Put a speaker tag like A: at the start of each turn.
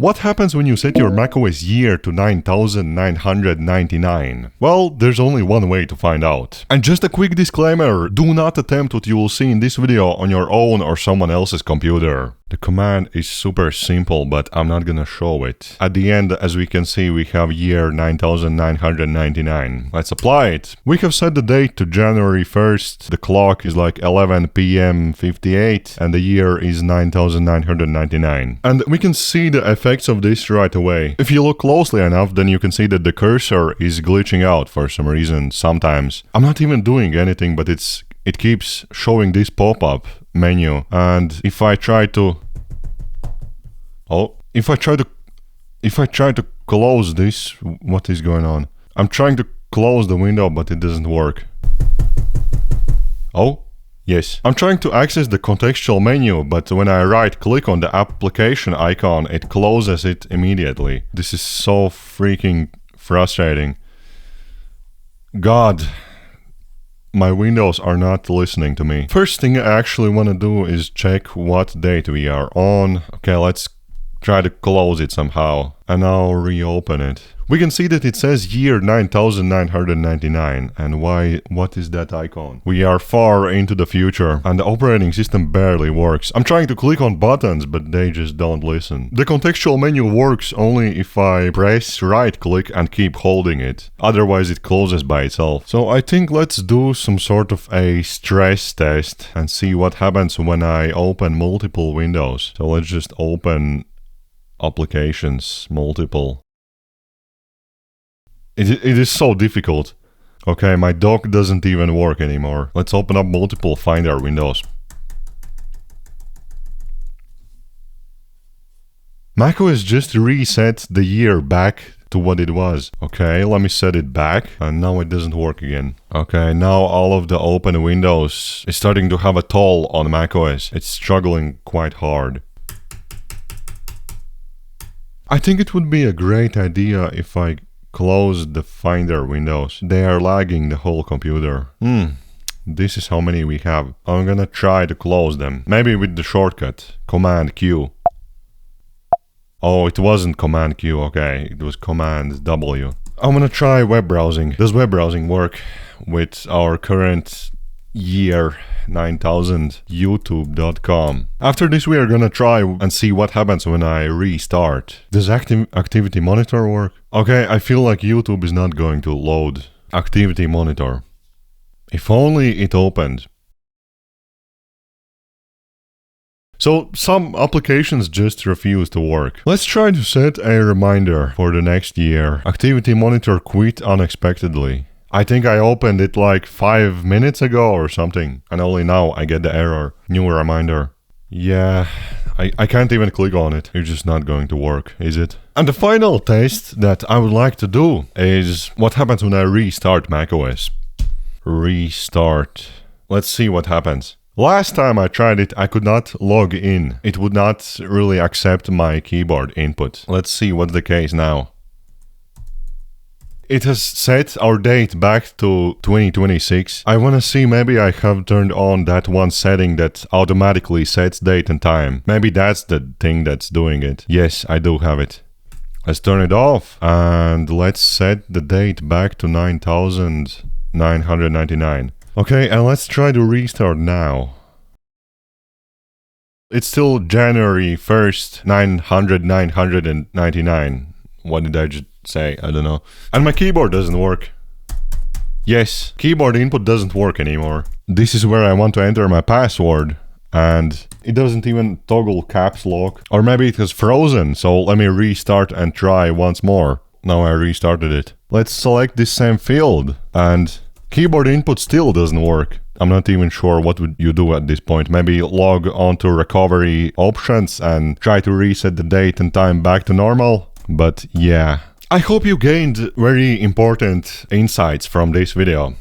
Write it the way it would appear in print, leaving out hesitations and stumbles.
A: What happens when you set your macOS year to 9999? Well, there's only one way to find out. And just a quick disclaimer, do not attempt what you will see in this video on your own or someone else's computer. The command is super simple, but I'm not gonna show it. At the end, as we can see, we have year 9999. Let's apply it. We have set the date to January 1st. The clock is like 11 p.m. 58 and the year is 9999. And we can see the effects of this right away. If you look closely enough, then you can see that the cursor is glitching out for some reason sometimes. I'm not even doing anything, but it keeps showing this pop-up menu. And if I try to close this, what is going on? I'm trying to close the window, but it doesn't work. Oh, yes. I'm trying to access the contextual menu, but when I right-click on the application icon, it closes it immediately. This is so freaking frustrating. God. My windows are not listening to me. First thing I actually want to do is check what date we are on. Okay, let's try to close it somehow. And now reopen it. We can see that it says year 9999. And what is that icon? We are far into the future and the operating system barely works. I'm trying to click on buttons, but they just don't listen. The contextual menu works only if I press right click and keep holding it. Otherwise it closes by itself. So I think let's do some sort of a stress test and see what happens when I open multiple windows. So let's just open applications, multiple. It is so difficult. Okay, my dock doesn't even work anymore. Let's open up multiple Finder windows. macOS just reset the year back to what it was. Okay, let me set it back, and now it doesn't work again. Okay, now all of the open windows is starting to have a toll on macOS. It's struggling quite hard. I think it would be a great idea if I close the Finder windows. They are lagging the whole computer. This is how many we have. I'm gonna try to close them. Maybe with the shortcut, Command Q. Oh, it wasn't Command Q, okay. It was Command W. I'm gonna try web browsing. Does web browsing work with our current year 9000 youtube.com. After this we are gonna try and see what happens when I restart. Does activity monitor work? Okay, I feel like YouTube is not going to load activity monitor. If only it opened. So some applications just refuse to work. Let's try to set a reminder for the next year. Activity monitor quit unexpectedly. I think I opened it like 5 minutes ago or something, and only now I get the error. New reminder. Yeah, I can't even click on it. It's just not going to work, is it? And the final test that I would like to do is what happens when I restart macOS. Restart. Let's see what happens. Last time I tried it, I could not log in. It would not really accept my keyboard input. Let's see what's the case now. It has set our date back to 2026. I wanna see, maybe I have turned on that one setting that automatically sets date and time. Maybe that's the thing that's doing it. Yes, I do have it. Let's turn it off and let's set the date back to 9999. Okay, and let's try to restart now. It's still January 1st, 999. What did I just say? I don't know. And my keyboard doesn't work. Yes, keyboard input doesn't work anymore. This is where I want to enter my password and it doesn't even toggle caps lock. Or maybe it has frozen, so let me restart and try once more. Now I restarted it. Let's select this same field and keyboard input still doesn't work. I'm not even sure what would you do at this point. Maybe log on to recovery options and try to reset the date and time back to normal. But yeah. I hope you gained very important insights from this video.